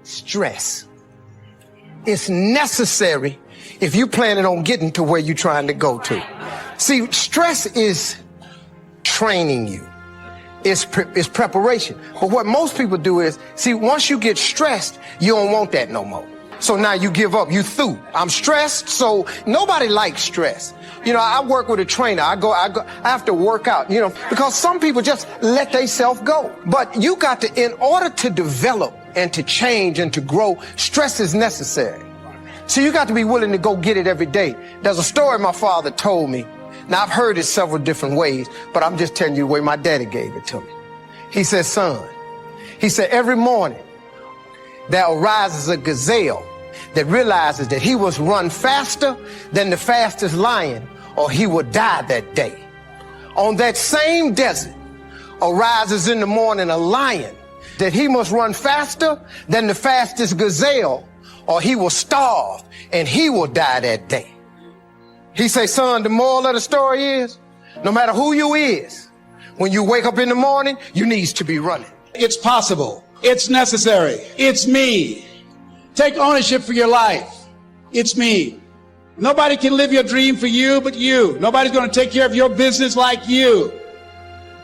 stress. It's necessary if you're planning on getting to where you're trying to go to. See, stress is training you. It's preparation. But what most people do is, see, once you get stressed, you don't want that no more. So now you give up, you through. I'm stressed, so nobody likes stress. You know, I work with a trainer. I have to work out, you know, because some people just let themselves go. But you got to, in order to develop and to change and to grow, stress is necessary. So you got to be willing to go get it every day. There's a story my father told me. Now, I've heard it several different ways, but I'm just telling you the way my daddy gave it to me. He said, son, he said, every morning there arises a gazelle that realizes that he must run faster than the fastest lion or he will die that day. On that same desert arises in the morning a lion that he must run faster than the fastest gazelle or he will starve and he will die that day. He say, son, the moral of the story is, no matter who you is, when you wake up in the morning, you needs to be running. It's possible. It's necessary. It's me. Take ownership for your life. It's me. Nobody can live your dream for you but you. Nobody's going to take care of your business like you.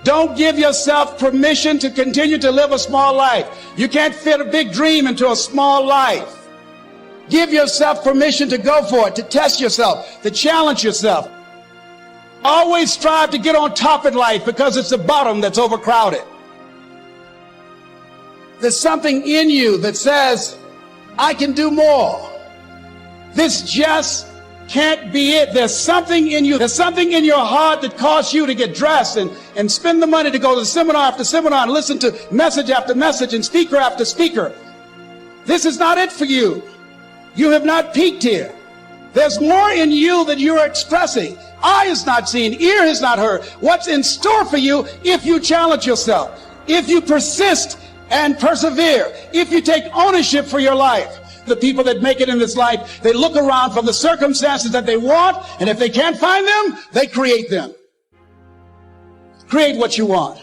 Don't give yourself permission to continue to live a small life. You can't fit a big dream into a small life. Give yourself permission to go for it, to test yourself, to challenge yourself. Always strive to get on top in life because it's the bottom that's overcrowded. There's something in you that says, I can do more. This just can't be it. There's something in you. There's something in your heart that caused you to get dressed and spend the money to go to seminar after seminar and listen to message after message and speaker after speaker. This is not it for you. You have not peaked here. There's more in you than you're expressing. Eye has not seen, ear has not heard. What's in store for you if you challenge yourself, if you persist and persevere, if you take ownership for your life. The people that make it in this life, they look around for the circumstances that they want, and if they can't find them, they create them. Create what you want.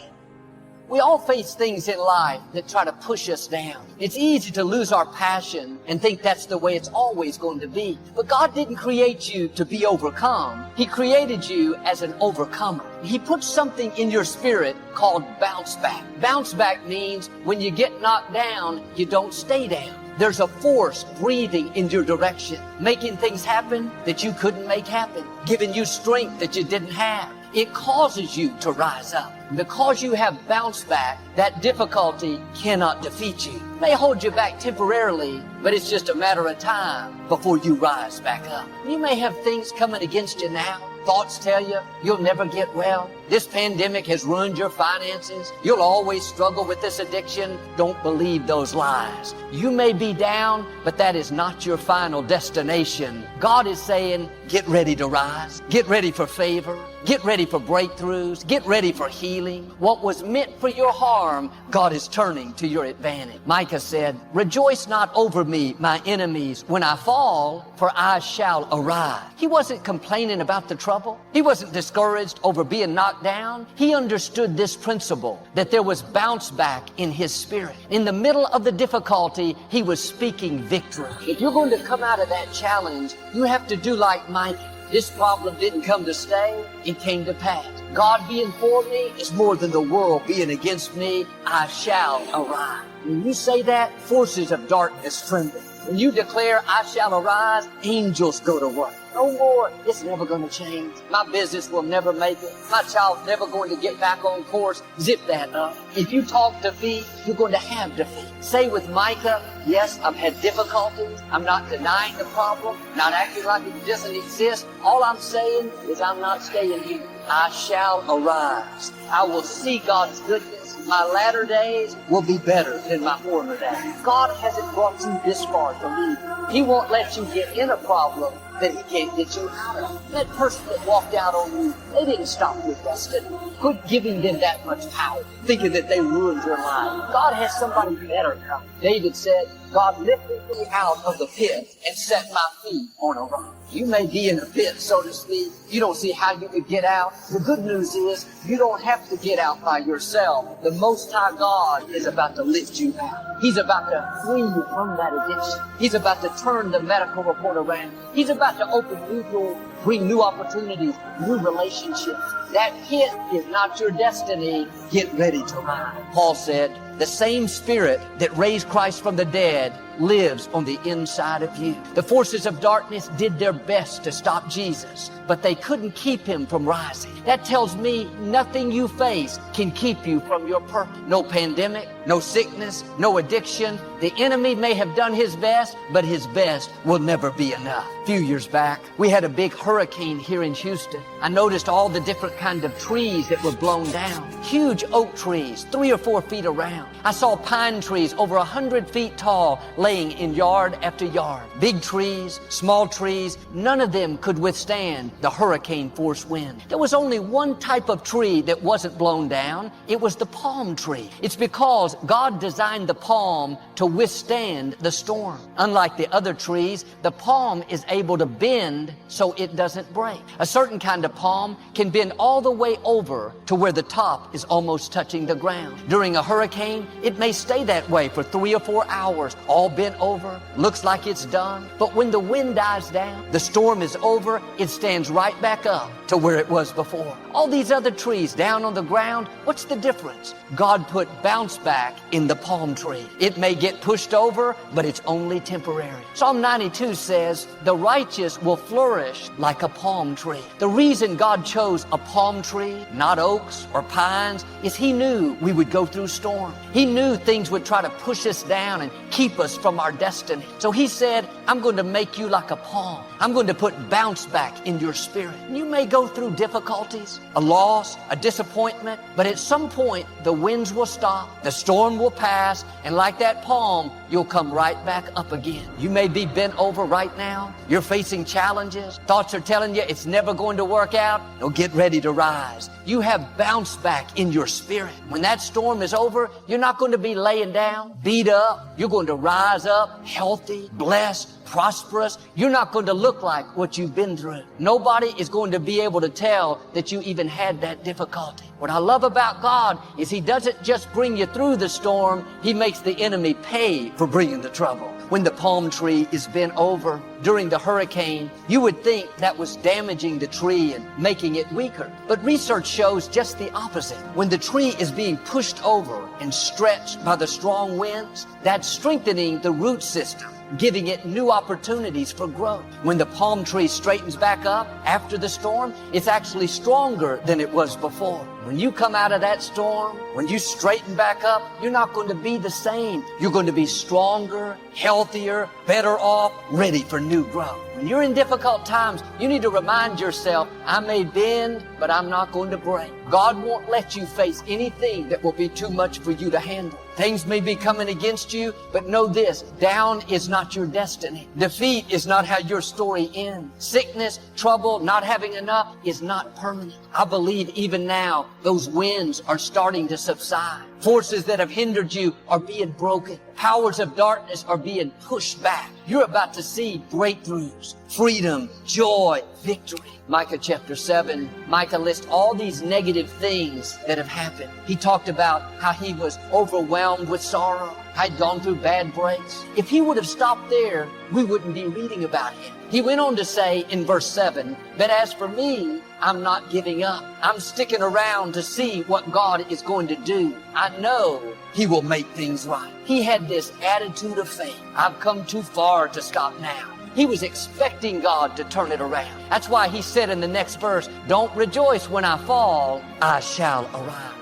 We all face things in life that try to push us down. It's easy to lose our passion and think that's the way it's always going to be. But God didn't create you to be overcome. He created you as an overcomer. He put something in your spirit called bounce back. Bounce back means when you get knocked down, you don't stay down. There's a force breathing in your direction, making things happen that you couldn't make happen, giving you strength that you didn't have. It causes you to rise up. Because you have bounced back, that difficulty cannot defeat you. It may hold you back temporarily, but it's just a matter of time before you rise back up. You may have things coming against you now. Thoughts tell you you'll never get well. This pandemic has ruined your finances. You'll always struggle with this addiction. Don't believe those lies. You may be down, but that is not your final destination. God is saying, get ready to rise. Get ready for favor. Get ready for breakthroughs. Get ready for healing. What was meant for your harm, God is turning to your advantage. Micah said, rejoice not over me, my enemies, when I fall, for I shall arise. He wasn't complaining about the trouble. He wasn't discouraged over being knocked down. He understood this principle, that there was bounce back in his spirit. In the middle of the difficulty, he was speaking victory. If you're going to come out of that challenge, you have to do like Micah. This problem didn't come to stay, it came to pass. God being for me is more than the world being against me. I shall arise. When you say that, forces of darkness tremble. When you declare, I shall arise, angels go to work. No more, it's never going to change. My business will never make it. My child's never going to get back on course. Zip that up. If you talk defeat, you're going to have defeat. Say with Micah, yes, I've had difficulties. I'm not denying the problem, not acting like it doesn't exist. All I'm saying is I'm not staying here. I shall arise. I will see God's goodness. My latter days will be better than my former days. God hasn't brought you this far to leave you. He won't let you get in a problem that He can't get you out of. That person that walked out on you, they didn't stop your destiny. Quit giving them that much power, thinking that they ruined your life. God has somebody better coming. David said, God lifted me out of the pit and set my feet on a rock. You may be in a pit, so to speak. You don't see how you could get out. The good news is you don't have to get out by yourself. The Most High God is about to lift you out. He's about to free you from that addiction. He's about to turn the medical report around. He's about to open new doors, bring new opportunities, new relationships. That pit is not your destiny. Get ready to rise. Paul said, the same Spirit that raised Christ from the dead lives on the inside of you. The forces of darkness did their best to stop Jesus, but they couldn't keep him from rising. That tells me nothing you face can keep you from your purpose. No pandemic, no sickness, no addiction. The enemy may have done his best, but his best will never be enough. A few years back, we had a big hurricane here in Houston. I noticed all the different kinds of trees that were blown down. Huge oak trees, 3 or 4 feet around. I saw pine trees over 100 feet tall laying in yard after yard. Big trees, small trees, none of them could withstand the hurricane force wind. There was only one type of tree that wasn't blown down. It was the palm tree. It's because God designed the palm to withstand the storm. Unlike the other trees, the palm is able to bend so it doesn't break. A certain kind of palm can bend all the way over to where the top is almost touching the ground. During a hurricane, it may stay that way for 3 or 4 hours, all bent over, looks like it's done. But when the wind dies down, the storm is over, it stands right back up to where it was before. All these other trees down on the ground, what's the difference? God put bounce back in the palm tree. It may get pushed over, but it's only temporary. Psalm 92 says, the righteous will flourish like a palm tree. The reason God chose a palm tree, not oaks or pines, is He knew we would go through storms. He knew things would try to push us down and keep us from our destiny. So He said, I'm going to make you like a palm. I'm going to put bounce back in your spirit. You may go through difficulties, a loss, a disappointment, but at some point the winds will stop, the storm will pass, and like that palm, you'll come right back up again. You may be bent over right now. You're facing challenges. Thoughts are telling you it's never going to work out. No, get ready to rise. You have bounce back in your spirit. When that storm is over, you're not going to be laying down, beat up. You're going to rise up healthy, blessed, prosperous. You're not going to look like what you've been through. Nobody is going to be able to tell that you even had that difficulty. What I love about God is He doesn't just bring you through the storm, He makes the enemy pay for bringing the trouble. When the palm tree is bent over during the hurricane, you would think that was damaging the tree and making it weaker. But research shows just the opposite. When the tree is being pushed over and stretched by the strong winds, that's strengthening the root system, giving it new opportunities for growth. When the palm tree straightens back up after the storm, it's actually stronger than it was before. When you come out of that storm, when you straighten back up, you're not going to be the same. You're going to be stronger, healthier, better off, ready for new growth. When you're in difficult times, you need to remind yourself, I may bend, but I'm not going to break. God won't let you face anything that will be too much for you to handle. Things may be coming against you, but know this, down is not your destiny. Defeat is not how your story ends. Sickness, trouble, not having enough is not permanent. I believe even now, those winds are starting to subside. Forces that have hindered you are being broken. Powers of darkness are being pushed back. You're about to see breakthroughs, freedom, joy, victory. Micah chapter 7, Micah lists all these negative things that have happened. He talked about how he was overwhelmed with sorrow, had gone through bad breaks. If he would have stopped there, we wouldn't be reading about him. He went on to say in verse 7, but as for me, I'm not giving up. I'm sticking around to see what God is going to do. I know He will make things right. He had this attitude of faith. I've come too far to stop now. He was expecting God to turn it around. That's why he said in the next verse, don't rejoice when I fall, I shall arise.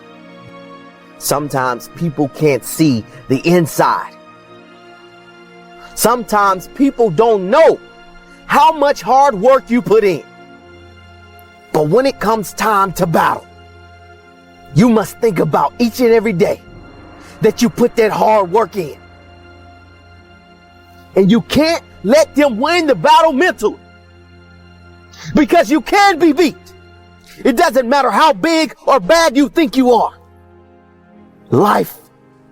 Sometimes people can't see the inside. Sometimes people don't know how much hard work you put in. But when it comes time to battle, you must think about each and every day that you put that hard work in. And you can't let them win the battle mentally, because you can be beat. It doesn't matter how big or bad you think you are. Life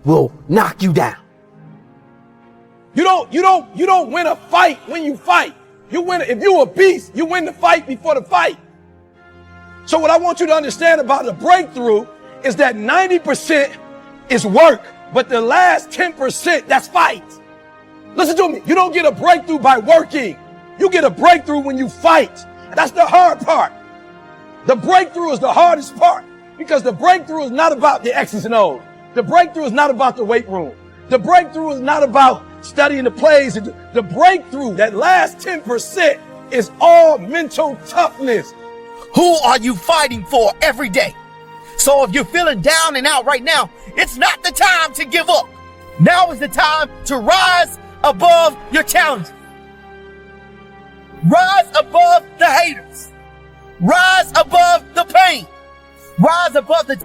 will knock you down. You don't win a fight when you fight. You win. If you're a beast, you win the fight before the fight. So what I want you to understand about a breakthrough is that 90% is work But the last 10%, that's fight. Listen to me. You don't get a breakthrough by working. You get a breakthrough when you fight. That's the hard part. The breakthrough is the hardest part because the breakthrough is not about the X's and O's. The breakthrough is not about the weight room. The breakthrough is not about studying the plays. The breakthrough, that last 10%, is all mental toughness. Who are you fighting for every day? So if you're feeling down and out right now, it's not the time to give up. Now is the time to rise above your challenges. Rise above the haters. Rise above the pain. Rise above the...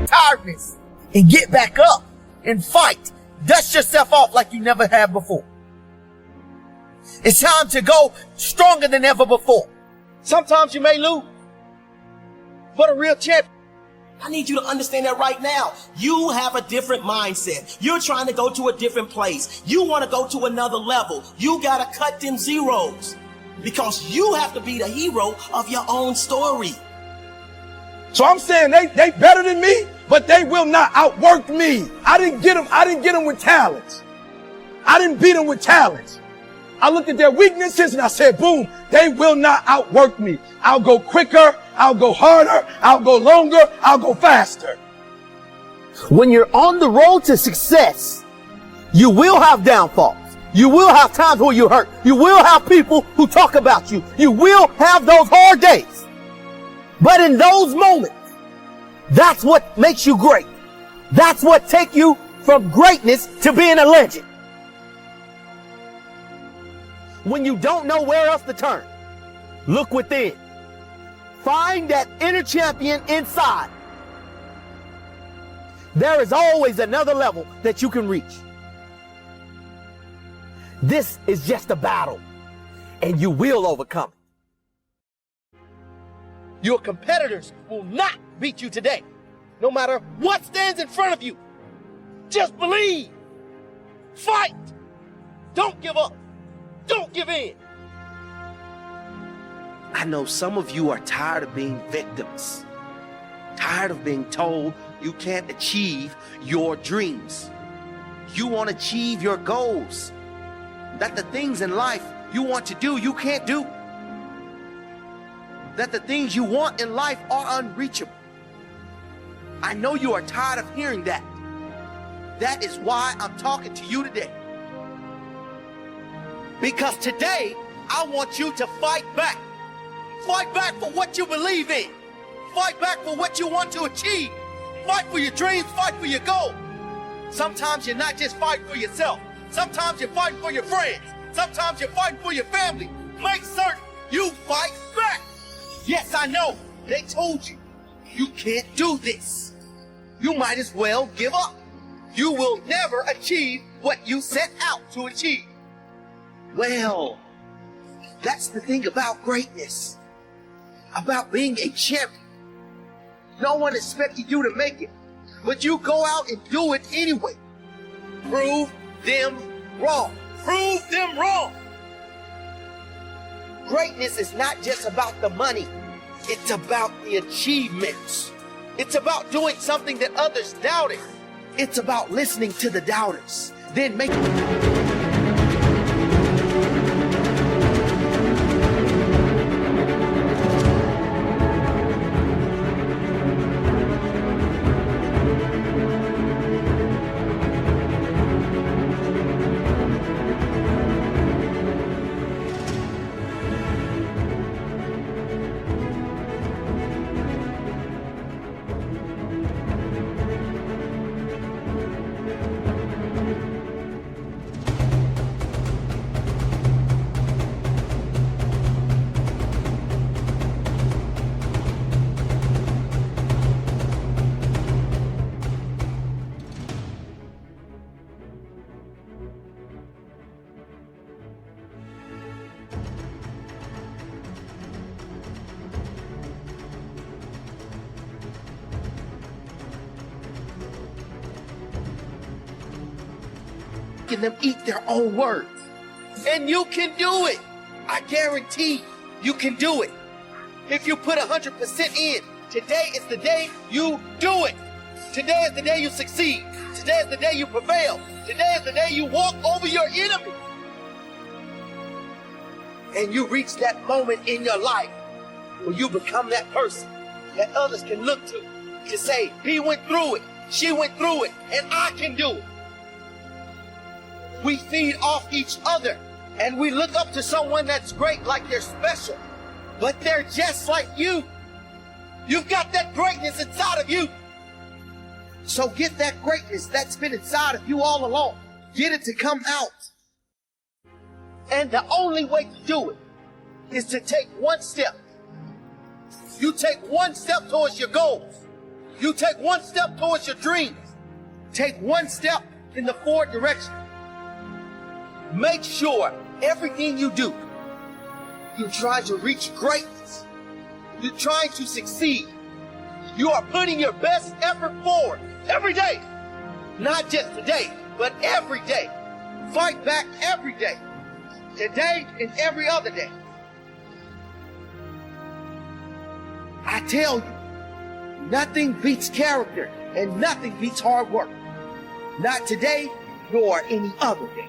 tiredness and get back up and fight. Dust yourself off like you never have before. It's time to go stronger than ever before. Sometimes you may lose, but a real champion. I need you to understand that right now. You have a different mindset. You're trying to go to a different place. You want to go to another level. You got to cut them zeros because you have to be the hero of your own story. So I'm saying they better than me, but they will not outwork me. I didn't get them with talents. I didn't beat them with talents. I looked at their weaknesses and I said, boom, they will not outwork me. I'll go quicker. I'll go harder. I'll go longer. I'll go faster. When you're on the road to success, you will have downfalls. You will have times where you're hurt. You will have people who talk about you. You will have those hard days. But in those moments, that's what makes you great. That's what takes you from greatness to being a legend. When you don't know where else to turn, look within. Find that inner champion inside. There is always another level that you can reach. This is just a battle, and you will overcome it. Your competitors will not beat you today, no matter what stands in front of you. Just believe. Fight. Don't give up. Don't give in. I know some of you are tired of being victims, tired of being told you can't achieve your dreams. You want to achieve your goals, that the things in life you want to do, you can't do. That the things you want in life are unreachable. I know you are tired of hearing that. That is why I'm talking to you today. Because today, I want you to fight back. Fight back for what you believe in. Fight back for what you want to achieve. Fight for your dreams, fight for your goal. Sometimes you're not just fighting for yourself. Sometimes you're fighting for your friends. Sometimes you're fighting for your family. Make certain you fight back. Yes, I know. They told you, you can't do this. You might as well give up. You will never achieve what you set out to achieve. Well, that's the thing about greatness, about being a champion. No one expected you to make it, but you go out and do it anyway. Prove them wrong. Prove them wrong. Greatness is not just about the money. It's about the achievements. It's about doing something that others doubted. It's about listening to the doubters, then making... making them eat their own words. And you can do it. I guarantee you can do it. If you put 100% in, today is the day you do it. Today is the day you succeed. Today is the day you prevail. Today is the day you walk over your enemy. And you reach that moment in your life where you become that person that others can look to say, he went through it, she went through it, and I can do it. We feed off each other, and we look up to someone that's great, like they're special, but they're just like you. You've got that greatness inside of you. So get that greatness that's been inside of you all along. Get it to come out. And the only way to do it is to take one step. You take one step towards your goals. You take one step towards your dreams. Take one step in the forward direction. Make sure everything you do, you're trying to reach greatness. You're trying to succeed. You are putting your best effort forward every day. Not just today, but every day. Fight back every day. Today and every other day. I tell you, nothing beats character and nothing beats hard work. Not today, nor any other day.